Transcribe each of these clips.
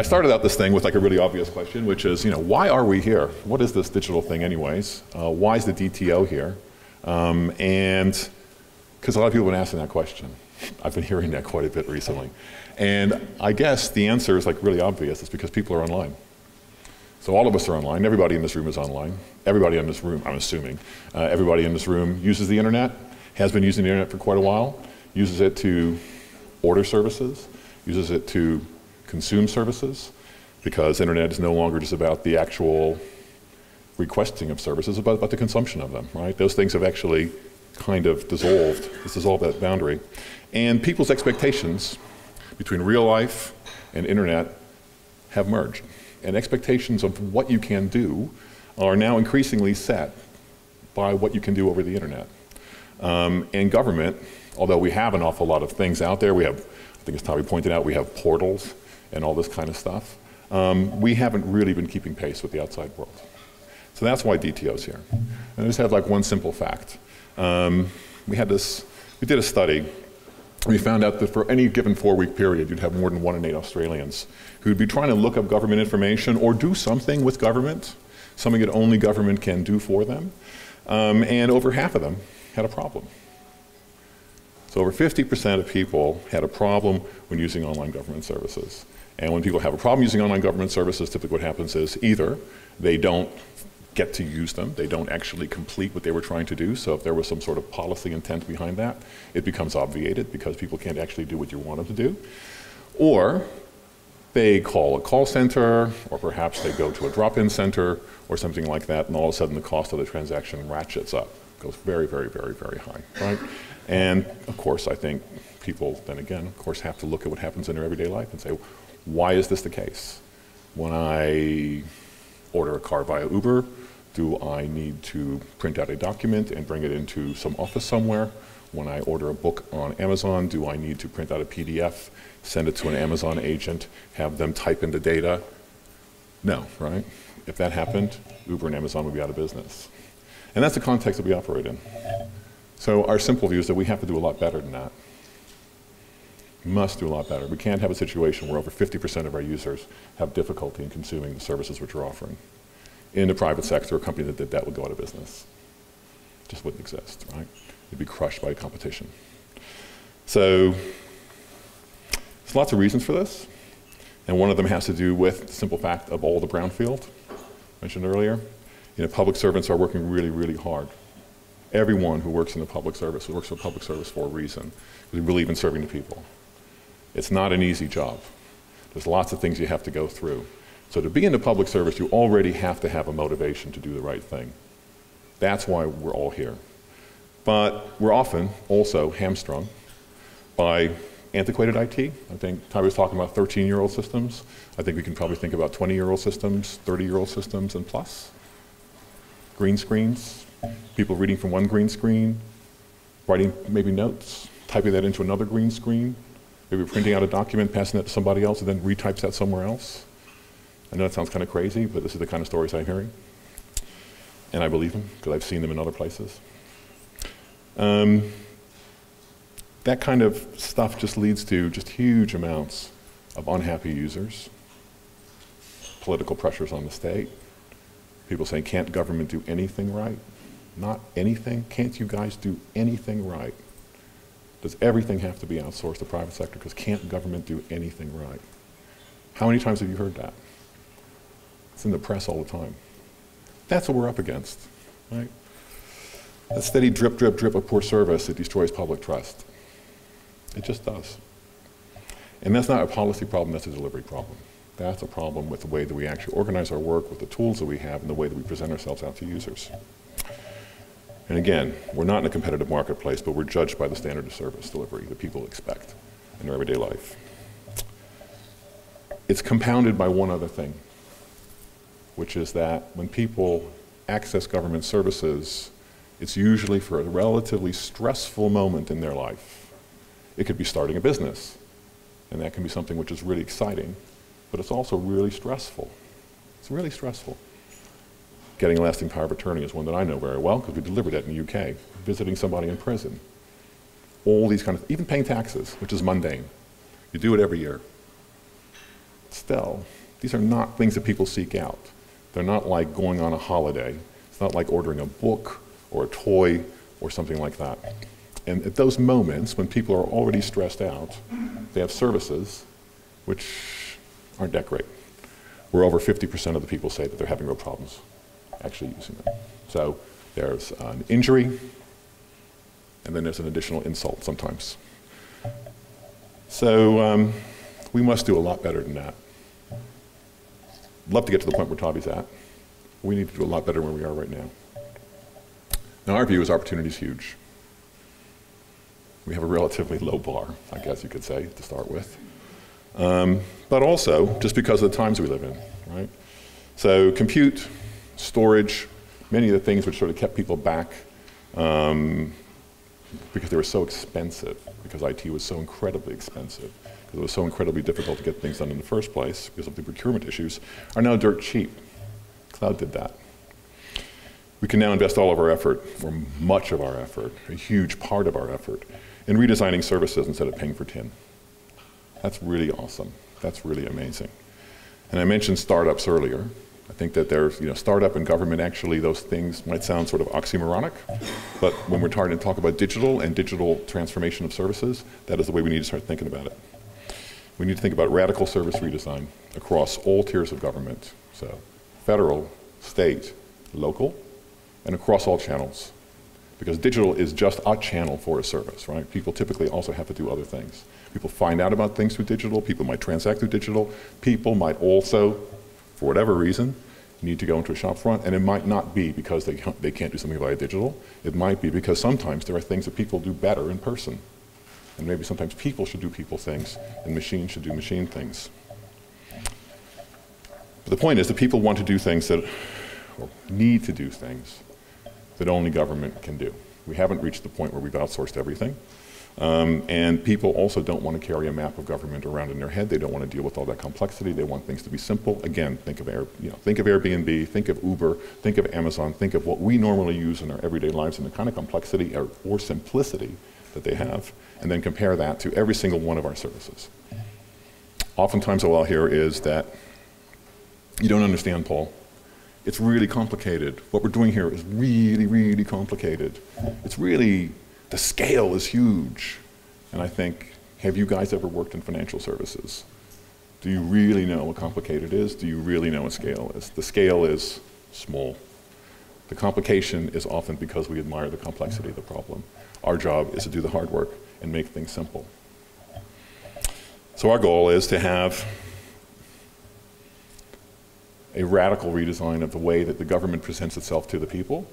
I started out this thing with like a really obvious question, which is, why are we here? What is this digital thing anyways? Why is the DTO here? And because a lot of people have been asking that question. I've been hearing that quite a bit recently. And I guess the answer is like really obvious. It's because people are online. So all of us are online. Everybody in this room is online. Everybody in this room, I'm assuming, everybody in this room uses the internet, has been using the internet for quite a while, uses it to order services, uses it to consume services, because internet is no longer just about the actual requesting of services, it's about the consumption of them, right? Those things have actually kind of dissolved that boundary. And people's expectations between real life and internet have merged. And expectations of what you can do are now increasingly set by what you can do over the internet. And government, although we have an awful lot of things out there, we have, I think as Tommy pointed out, we have portals and all this kind of stuff. We haven't really been keeping pace with the outside world. So that's why DTO's here. And I just have like one simple fact. We did a study. We found out that for any given 4-week period, you'd have more than 1 in 8 Australians who'd be trying to look up government information or do something with government, something that only government can do for them. And over half of them had a problem. So over 50% of people had a problem when using online government services. And when people have a problem using online government services, typically what happens is either they don't get to use them, they don't actually complete what they were trying to do, so if there was some sort of policy intent behind that, it becomes obviated because people can't actually do what you want them to do. Or they call a call center, or perhaps they go to a drop-in center, or something like that, and all of a sudden the cost of the transaction ratchets up, goes very, very, very, very high, right? And of course, I think people then again, of course, have to look at what happens in their everyday life and say, why is this the case? When I order a car via Uber, do I need to print out a document and bring it into some office somewhere? When I order a book on Amazon, do I need to print out a PDF, send it to an Amazon agent, have them type in the data? No, right? If that happened, Uber and Amazon would be out of business. And that's the context that we operate in. So our simple view is that we have to do a lot better than that. We must do a lot better. We can't have a situation where over 50% of our users have difficulty in consuming the services which we're offering. In the private sector, a company that did that would go out of business. It just wouldn't exist, right? It'd be crushed by competition. So there's lots of reasons for this. And one of them has to do with the simple fact of all the brownfield mentioned earlier. Public servants are working really, really hard. Everyone who works in the public service works for public service for a reason. We believe in serving the people. It's not an easy job. There's lots of things you have to go through. So to be in the public service, you already have to have a motivation to do the right thing. That's why we're all here. But we're often also hamstrung by antiquated IT. I think Ty was talking about 13-year-old systems. I think we can probably think about 20-year-old systems, 30-year-old systems, and plus. Green screens, people reading from one green screen, writing maybe notes, typing that into another green screen, maybe printing out a document, passing that to somebody else, and then retypes that somewhere else. I know that sounds kind of crazy, but this is the kind of stories I'm hearing. And I believe them, because I've seen them in other places. That kind of stuff just leads to just huge amounts of unhappy users, political pressures on the state, people saying, can't government do anything right? Not anything? Can't you guys do anything right? Does everything have to be outsourced to the private sector? Because can't government do anything right? How many times have you heard that? It's in the press all the time. That's what we're up against, right? A steady drip, drip, drip of poor service that destroys public trust. It just does. And that's not a policy problem, that's a delivery problem. That's a problem with the way that we actually organize our work, with the tools that we have, and the way that we present ourselves out to users. And again, we're not in a competitive marketplace, but we're judged by the standard of service delivery that people expect in their everyday life. It's compounded by one other thing, which is that when people access government services, it's usually for a relatively stressful moment in their life. It could be starting a business, and that can be something which is really exciting, but it's also really stressful. It's really stressful. Getting a lasting power of attorney is one that I know very well, because we delivered that in the UK, visiting somebody in prison. All these kind of, even paying taxes, which is mundane. You do it every year. still, these are not things that people seek out. They're not like going on a holiday. It's not like ordering a book or a toy or something like that. And at those moments when people are already stressed out, they have services which aren't that great. Where over 50% of the people say that they're having real problems actually using them. So there's an injury, and then there's an additional insult sometimes. So we must do a lot better than that. I'd love to get to the point where Tavi's at. We need to do a lot better than we are right now. Now our view is opportunity is huge. We have a relatively low bar, I guess you could say, to start with. But also, just because of the times we live in, right? So compute, storage, many of the things which sort of kept people back because they were so expensive, because IT was so incredibly expensive, because it was so incredibly difficult to get things done in the first place because of the procurement issues, are now dirt cheap. Cloud did that. We can now invest all of our effort, or much of our effort, a huge part of our effort, in redesigning services instead of paying for tin. That's really awesome. That's really amazing. And I mentioned startups earlier. I think that there's, startup and government, actually those things might sound sort of oxymoronic, but when we're starting to talk about digital and digital transformation of services, that is the way we need to start thinking about it. We need to think about radical service redesign across all tiers of government. So federal, state, local, and across all channels. Because digital is just a channel for a service, right? People typically also have to do other things. People find out about things through digital, people might transact through digital, people might also, for whatever reason, need to go into a shop front, and it might not be because they can't do something via digital. It might be because sometimes there are things that people do better in person. And maybe sometimes people should do people things, and machines should do machine things. But the point is that people want to do things that, or need to do things that only government can do. We haven't reached the point where we've outsourced everything. And people also don't want to carry a map of government around in their head. They don't want to deal with all that complexity. They want things to be simple. Again, think of Airbnb, think of Uber, think of Amazon, think of what we normally use in our everyday lives and the kind of complexity or simplicity that they have, and then compare that to every single one of our services. Oftentimes what I'll hear is that, you don't understand, Paul. It's really complicated. What we're doing here is really, really complicated. It's really, the scale is huge. And I think, have you guys ever worked in financial services? Do you really know what complicated is? Do you really know what scale is? The scale is small. The complication is often because we admire the complexity of the problem. Our job is to do the hard work and make things simple. So our goal is to have a radical redesign of the way that the government presents itself to the people,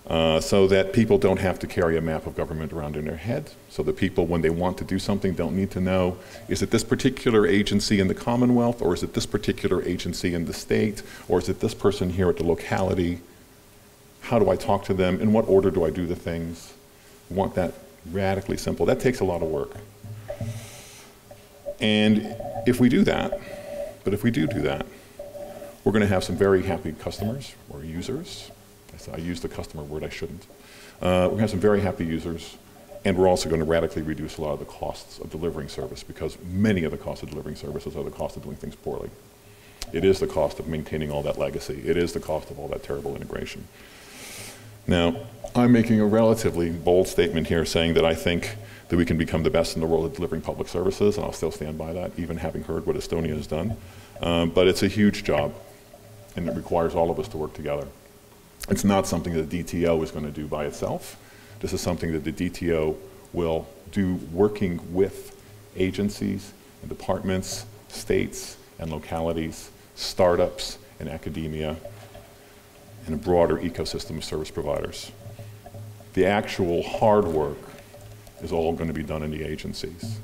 so that people don't have to carry a map of government around in their head, so that people, when they want to do something, don't need to know, is it this particular agency in the Commonwealth, or is it this particular agency in the state, or is it this person here at the locality? How do I talk to them? In what order do I do the things? We want that radically simple. That takes a lot of work. And if we do that, but if we do that, we're going to have some very happy customers or users. I use the customer word, I shouldn't. We're going to have some very happy users, and we're also going to radically reduce a lot of the costs of delivering service, because many of the costs of delivering services are the cost of doing things poorly. It is the cost of maintaining all that legacy. It is the cost of all that terrible integration. Now, I'm making a relatively bold statement here saying that I think that we can become the best in the world at delivering public services, and I'll still stand by that, even having heard what Estonia has done. But it's a huge job, and it requires all of us to work together. It's not something that the DTO is going to do by itself. This is something that the DTO will do working with agencies and departments, states and localities, startups and academia, and a broader ecosystem of service providers. The actual hard work is all going to be done in the agencies.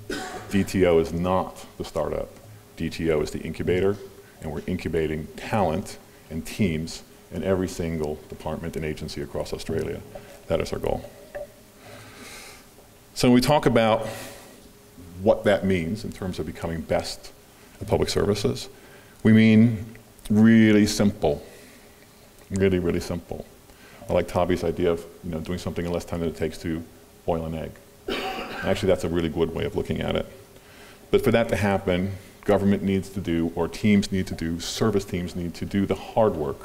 DTO is not the startup. DTO is the incubator, and we're incubating talent and teams in every single department and agency across Australia. That is our goal. So when we talk about what that means in terms of becoming best at public services, we mean really simple, really, really simple. I like Tavi's idea of doing something in less time than it takes to boil an egg. Actually, that's a really good way of looking at it. But for that to happen, government needs to do, or teams need to do, service teams need to do the hard work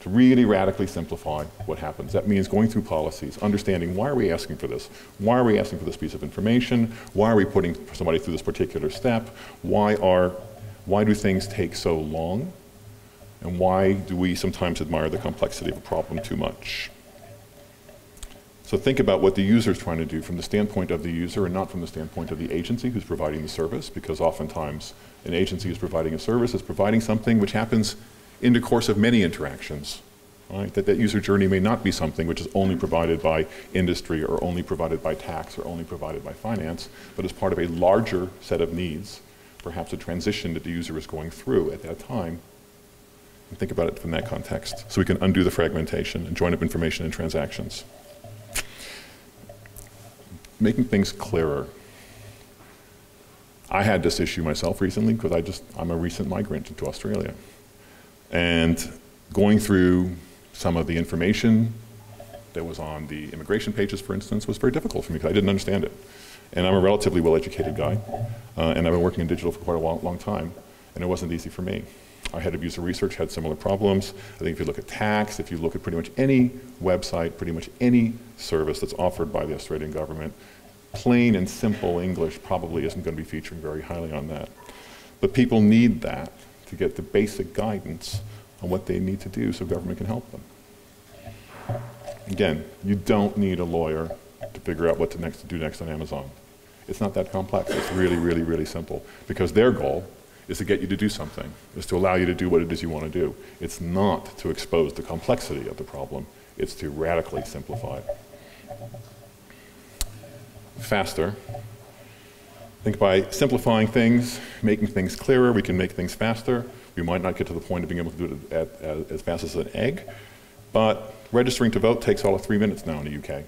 to really radically simplify what happens. That means going through policies, understanding why are we asking for this? Why are we asking for this piece of information? Why are we putting somebody through this particular step? Why do things take so long? And why do we sometimes admire the complexity of a problem too much? So think about what the user is trying to do from the standpoint of the user and not from the standpoint of the agency who's providing the service, because oftentimes an agency who's providing a service is providing something which happens in the course of many interactions. Right? That user journey may not be something which is only provided by industry or only provided by tax or only provided by finance, but is part of a larger set of needs, perhaps a transition that the user is going through at that time. And think about it from that context, so we can undo the fragmentation and join up information and transactions. Making things clearer. I had this issue myself recently because I'm a recent migrant into Australia. And going through some of the information that was on the immigration pages, for instance, was very difficult for me because I didn't understand it. And I'm a relatively well-educated guy, and I've been working in digital for quite a long time, and it wasn't easy for me. Our head of user research had similar problems. I think if you look at tax, if you look at pretty much any website, pretty much any service that's offered by the Australian government, plain and simple English probably isn't going to be featuring very highly on that. But people need that to get the basic guidance on what they need to do so government can help them. Again, you don't need a lawyer to figure out what to do next on Amazon. It's not that complex. It's really, really, really simple, because their goal is to get you to do something, is to allow you to do what it is you want to do. It's not to expose the complexity of the problem. It's to radically simplify it. Faster. I think by simplifying things, making things clearer, we can make things faster. We might not get to the point of being able to do it as fast as an egg, but registering to vote takes all of 3 minutes now in the UK.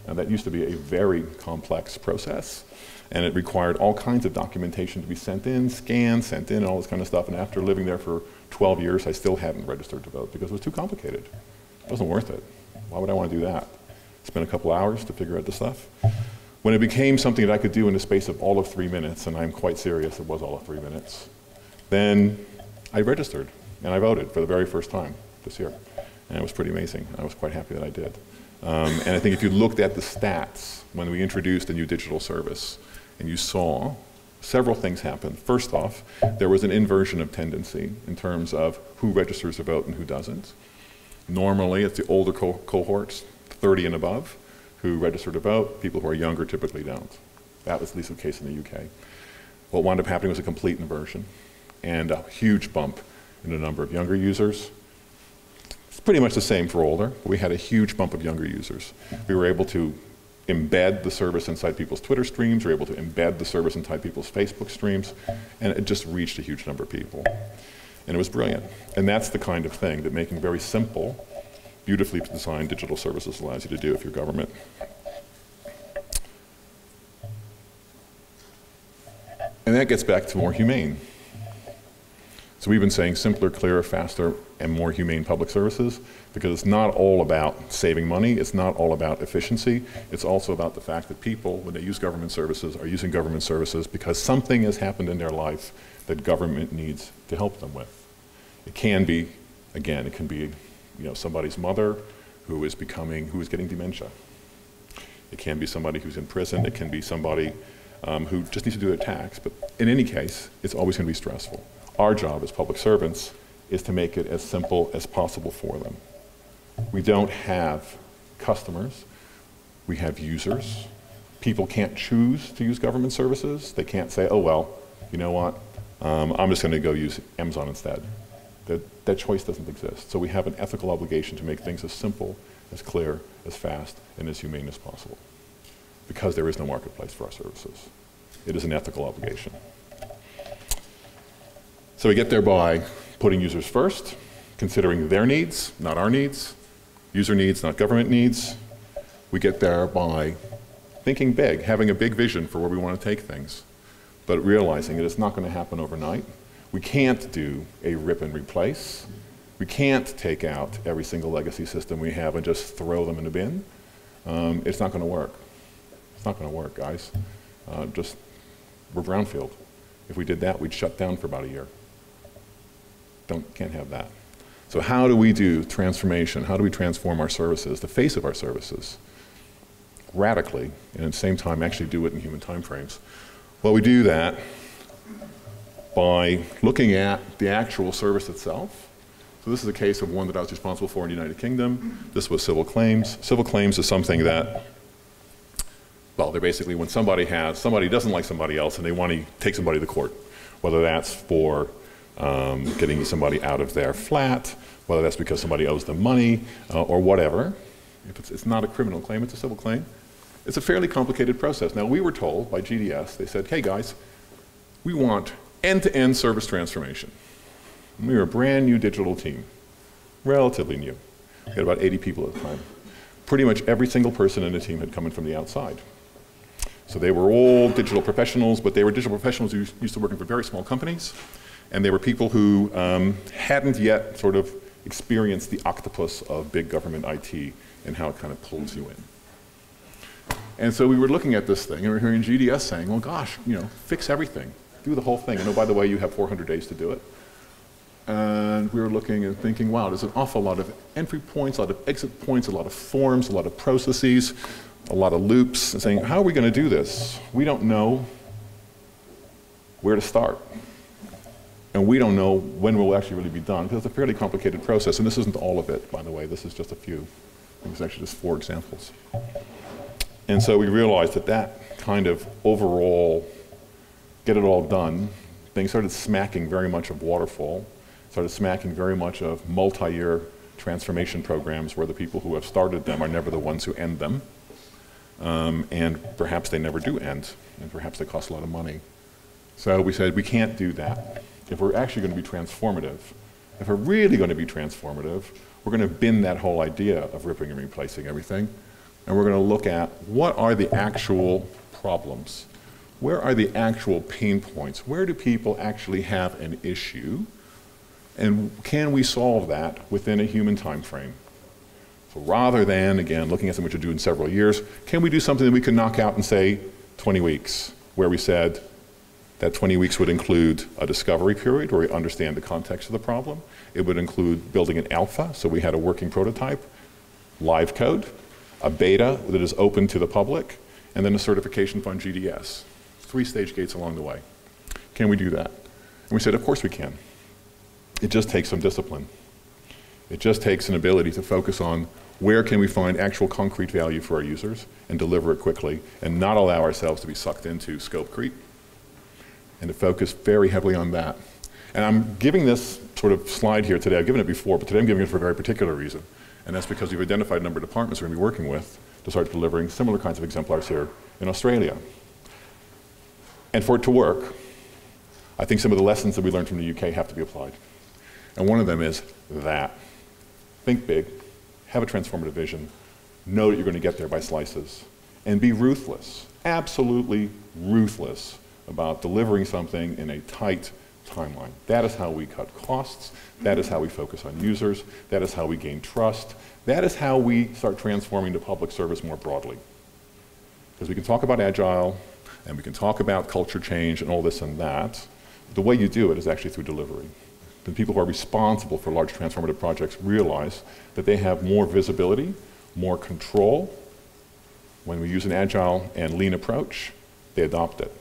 Now that used to be a very complex process, and it required all kinds of documentation to be sent in, scanned, sent in, all this kind of stuff, and after living there for 12 years, I still hadn't registered to vote because it was too complicated. It wasn't worth it. Why would I want to do that? Spend a couple hours to figure out the stuff? When it became something that I could do in the space of all of 3 minutes, and I'm quite serious, it was all of 3 minutes, then I registered, and I voted for the very first time this year. And it was pretty amazing. I was quite happy that I did. And I think if you looked at the stats when we introduced a new digital service, and you saw several things happen. First off, there was an inversion of tendency in terms of who registers to vote and who doesn't. Normally, it's the older cohorts, 30 and above, who register to vote. People who are younger typically don't. That was at least the case in the UK. What wound up happening was a complete inversion and a huge bump in the number of younger users. It's pretty much the same for older, but we had a huge bump of younger users. We were able to embed the service inside people's Twitter streams, we were able to embed the service inside people's Facebook streams, and it just reached a huge number of people. And it was brilliant. And that's the kind of thing that making very simple, beautifully designed digital services allows you to do if you're government. And that gets back to more humane. So we've been saying simpler, clearer, faster, and more humane public services, because it's not all about saving money, it's not all about efficiency, it's also about the fact that people, when they use government services, are using government services because something has happened in their life that government needs to help them with. It can be, again, it can be somebody's mother who is getting dementia. It can be somebody who's in prison, it can be somebody who just needs to do their tax, but in any case, it's always going to be stressful. Our job as public servants is to make it as simple as possible for them. We don't have customers, we have users. People can't choose to use government services. They can't say, oh well, you know what, I'm just going to go use Amazon instead. That choice doesn't exist. So we have an ethical obligation to make things as simple, as clear, as fast, and as humane as possible. Because there is no marketplace for our services. It is an ethical obligation. So we get there by putting users first, considering their needs, not our needs, user needs, not government needs. We get there by thinking big, having a big vision for where we want to take things, but realizing that it's not going to happen overnight. We can't do a rip and replace. We can't take out every single legacy system we have and just throw them in a bin. It's not going to work. It's not going to work, guys. We're brownfield. If we did that, we'd shut down for about a year. Can't have that. So how do we do transformation? How do we transform our services, the face of our services, radically, and at the same time actually do it in human timeframes? Well, we do that by looking at the actual service itself. So this is a case of one that I was responsible for in the United Kingdom. This was civil claims. Civil claims is something that, well, they're basically when somebody doesn't like somebody else and they want to take somebody to court, whether that's for getting somebody out of their flat, whether that's because somebody owes them money, or whatever. If it's not a criminal claim, it's a civil claim. It's a fairly complicated process. Now, we were told by GDS, they said, hey guys, we want end-to-end service transformation. And we were a brand new digital team, relatively new. We had about 80 people at the time. Pretty much every single person in the team had come in from the outside. So they were all digital professionals, but they were digital professionals who used to work for very small companies. And they were people who hadn't yet sort of experienced the octopus of big government IT and how it kind of pulls you in. And so we were looking at this thing, and we were hearing GDS saying, well, gosh, fix everything. Do the whole thing. And oh, by the way, you have 400 days to do it. And we were looking and thinking, wow, there's an awful lot of entry points, a lot of exit points, a lot of forms, a lot of processes, a lot of loops, and saying, how are we going to do this? We don't know where to start. And we don't know when we'll actually really be done, because it's a fairly complicated process. And this isn't all of it, by the way. This is just a few. I think it's actually just 4 examples. And so we realized that that kind of overall, get it all done, thing started smacking very much of waterfall, started smacking very much of multi-year transformation programs where the people who have started them are never the ones who end them. And perhaps they never do end, and perhaps they cost a lot of money. So we said, we can't do that. If we're actually going to be transformative, if we're really going to be transformative, we're going to bin that whole idea of ripping and replacing everything, and we're going to look at what are the actual problems? Where are the actual pain points? Where do people actually have an issue? And can we solve that within a human time frame? So rather than, again, looking at something which we'll do in several years, can we do something that we can knock out in, say, 20 weeks, where we said that 20 weeks would include a discovery period where we understand the context of the problem. It would include building an alpha, so we had a working prototype, live code, a beta that is open to the public, and then a certification fund GDS. 3 stage gates along the way. Can we do that? And we said, of course we can. It just takes some discipline. It just takes an ability to focus on where can we find actual concrete value for our users and deliver it quickly and not allow ourselves to be sucked into scope creep, and to focus very heavily on that. And I'm giving this sort of slide here today. I've given it before, but today I'm giving it for a very particular reason. And that's because we've identified a number of departments we're going to be working with to start delivering similar kinds of exemplars here in Australia. And for it to work, I think some of the lessons that we learned from the UK have to be applied. And one of them is that. Think big, have a transformative vision, know that you're going to get there by slices, and be ruthless, absolutely ruthless about delivering something in a tight timeline. That is how we cut costs. That is how we focus on users. That is how we gain trust. That is how we start transforming the public service more broadly. Because we can talk about agile, and we can talk about culture change and all this and that. The way you do it is actually through delivery. The people who are responsible for large transformative projects realize that they have more visibility, more control. When we use an agile and lean approach, they adopt it.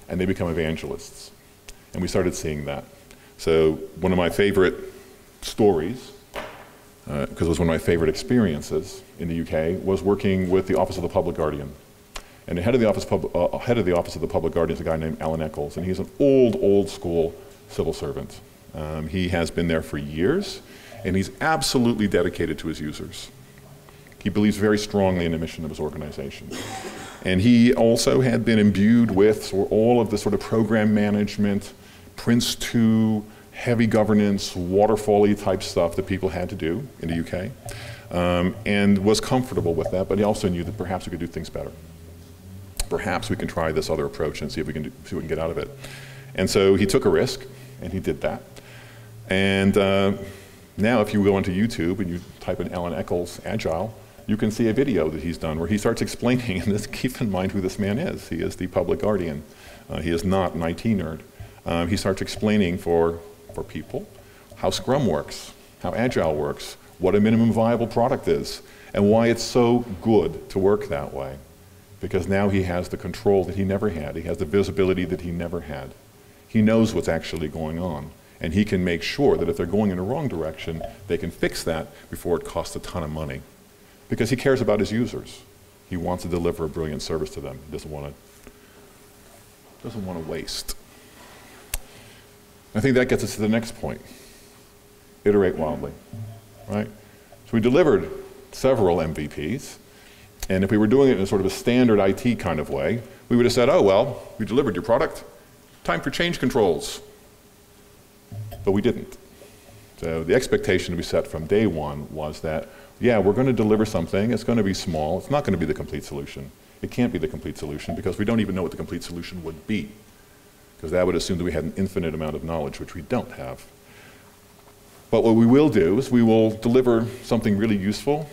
And they become evangelists. And we started seeing that. So one of my favorite stories, because it was one of my favorite experiences in the UK, was working with the Office of the Public Guardian. And the head of the Office of the Public Guardian is a guy named Alan Eccles, and he's an old school civil servant. He has been there for years, and he's absolutely dedicated to his users. He believes very strongly in the mission of his organization. And he also had been imbued with all of the sort of program management, Prince 2, heavy governance, waterfall-y type stuff that people had to do in the UK, and was comfortable with that, but he also knew that perhaps we could do things better. Perhaps we can try this other approach and see if we can get out of it. And so he took a risk, and he did that. And now if you go onto YouTube and you type in Alan Eccles Agile, you can see a video that he's done where he starts explaining, and keep in mind who this man is. He is the public guardian He is not an IT nerd. He starts explaining for people how Scrum works, how Agile works, what a minimum viable product is, and why it's so good to work that way. Because now he has the control that he never had. He has the visibility that he never had. He knows what's actually going on, and he can make sure that if they're going in the wrong direction, they can fix that before it costs a ton of money. Because he cares about his users. He wants to deliver a brilliant service to them. He doesn't want to waste. I think that gets us to the next point. Iterate wildly, right? So we delivered several MVPs, and if we were doing it in a sort of a standard IT kind of way, we would have said, oh, well, we delivered your product, time for change controls. But we didn't. So the expectation we set from day one was that, yeah, we're going to deliver something, it's going to be small, it's not going to be the complete solution. It can't be the complete solution because we don't even know what the complete solution would be. Because that would assume that we had an infinite amount of knowledge, which we don't have. But what we will do is we will deliver something really useful,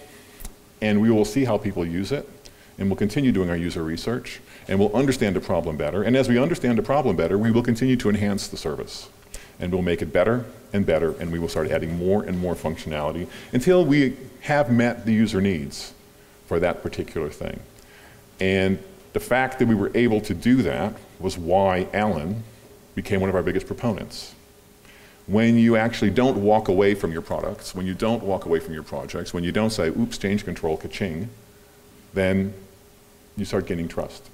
and we will see how people use it, and we'll continue doing our user research, and we'll understand the problem better. And as we understand the problem better, we will continue to enhance the service. And we'll make it better and better, and we will start adding more and more functionality until we have met the user needs for that particular thing. And the fact that we were able to do that was why Alan became one of our biggest proponents. When you actually don't walk away from your products, when you don't walk away from your projects, when you don't say, oops, change control, ka-ching, then you start gaining trust.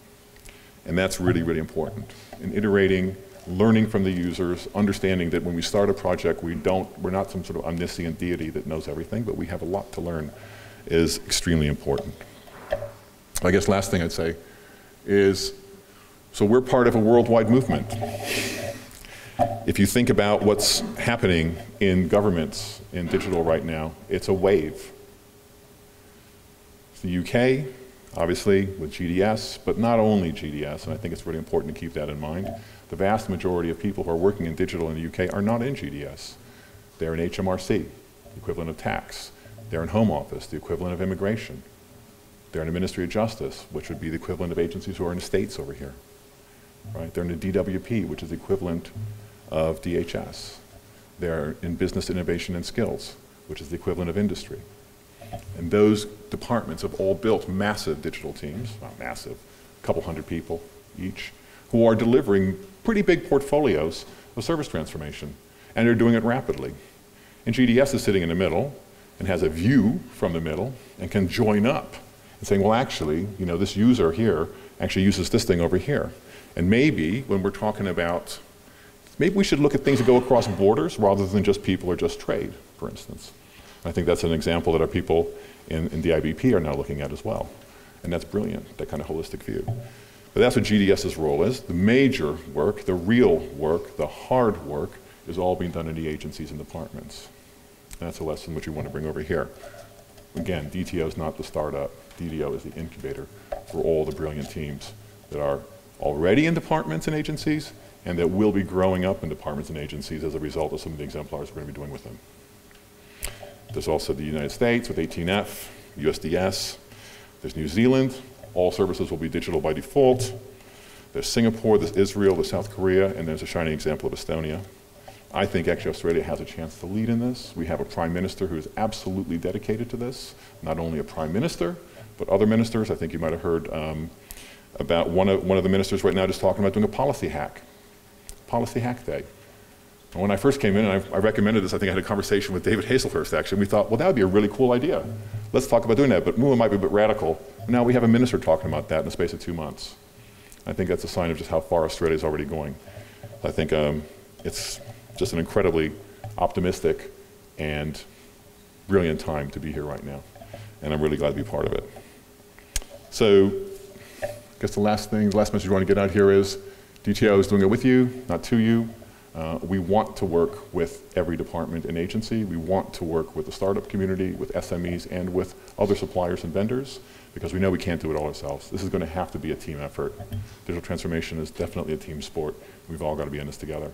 And that's really, really important. In iterating, learning from the users, understanding that when we start a project, we're not some sort of omniscient deity that knows everything, but we have a lot to learn, is extremely important. I guess last thing I'd say is, so we're part of a worldwide movement. If you think about what's happening in governments in digital right now, it's a wave. It's the UK, obviously, with GDS, but not only GDS, and I think it's really important to keep that in mind. The vast majority of people who are working in digital in the UK are not in GDS. They're in HMRC, the equivalent of tax. They're in Home Office, the equivalent of immigration. They're in the Ministry of Justice, which would be the equivalent of agencies who are in the States over here. Right? They're in the DWP, which is the equivalent of DHS. They're in Business Innovation and Skills, which is the equivalent of industry. And those departments have all built massive digital teams, not massive, a couple hundred people each, who are delivering pretty big portfolios of service transformation. And they're doing it rapidly. And GDS is sitting in the middle and has a view from the middle and can join up and saying, well, actually, you know, this user here actually uses this thing over here. And maybe when we're talking about, maybe we should look at things that go across borders rather than just people or just trade, for instance. I think that's an example that our people in the IBP are now looking at as well. And that's brilliant, that kind of holistic view. But that's what GDS's role is. The major work, the real work, the hard work is all being done in the agencies and departments. And that's a lesson which we want to bring over here. Again, DTO is not the startup. DTO is the incubator for all the brilliant teams that are already in departments and agencies and that will be growing up in departments and agencies as a result of some of the exemplars we're going to be doing with them. There's also the United States with 18F, USDS. There's New Zealand. All services will be digital by default. There's Singapore, there's Israel, there's South Korea, and there's a shining example of Estonia. I think actually Australia has a chance to lead in this. We have a prime minister who is absolutely dedicated to this. Not only a prime minister, but other ministers. I think you might have heard about one of the ministers right now just talking about doing a policy hack day. And when I first came in, and I recommended this, I think I had a conversation with David Hazelhurst actually, and we thought, well, that would be a really cool idea. Let's talk about doing that, but it might be a bit radical. Now we have a minister talking about that in the space of 2 months. I think that's a sign of just how far Australia is already going. I think it's just an incredibly optimistic and brilliant time to be here right now. And I'm really glad to be part of it. So I guess the last message we want to get out here is DTO is doing it with you, not to you. We want to work with every department and agency. We want to work with the startup community, with SMEs, and with other suppliers and vendors, because we know we can't do it all ourselves. This is going to have to be a team effort. Digital transformation is definitely a team sport. We've all got to be in this together.